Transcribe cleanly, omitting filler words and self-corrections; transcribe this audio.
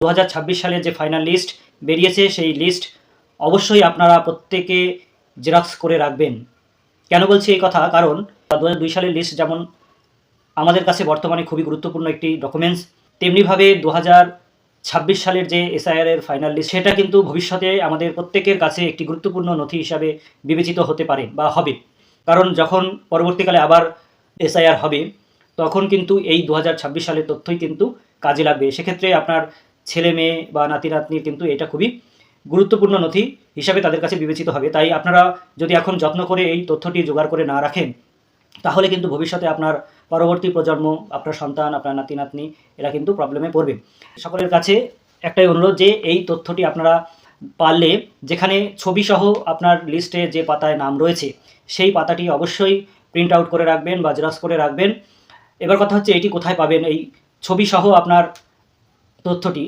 2026 সালের যে final list বেরিয়েছে সেই লিস্ট অবশ্যই আপনারা প্রত্যেকে জেরক্স করে রাখবেন। কেন বলছি এই কথা? কারণ 2002 সালের লিস্ট যেমন আমাদের কাছে বর্তমানে খুবই গুরুত্বপূর্ণ একটি ডকুমেন্টস, তেমনিভাবে 2026 সালের যে এসআইআর এর ফাইনাল লিস্ট সেটা কিন্তু ভবিষ্যতে আমাদের প্রত্যেকের কাছে একটি গুরুত্বপূর্ণ নথি হিসাবে বিবেচিত হতে পারে বা হবে। কারণ যখন পরবর্তীকালে আবার এসআইআর হবে তখন কিন্তু এই 2026 সালের তথ্যই কিন্তু কাজে লাগবে। সেক্ষেত্রে আপনার ছেলে মেয়ে বা নাতি নাতনির কিন্তু এটা খুবই গুরুত্বপূর্ণ নথি হিসাবে তাদের কাছে বিবেচিত হবে। তাই আপনারা যদি এখন যত্ন করে এই তথ্যটি জোগাড় করে না রাখেন তাহলে কিন্তু ভবিষ্যতে আপনার পরবর্তী প্রজন্ম, আপনার সন্তান, আপনার নাতি নাতনি এরা কিন্তু প্রবলেমে পড়বে। সকলের কাছে একটাই অনুরোধ যে এই তথ্যটি আপনারা পারলে যেখানে ছবিসহ আপনার লিস্টে যে পাতায় নাম রয়েছে সেই পাতাটি অবশ্যই প্রিন্ট আউট করে রাখবেন বা জেরক্স করে রাখবেন। এবার কথা হচ্ছে এটি কোথায় পাবেন এই ছবিসহ আপনার তথ্যটি?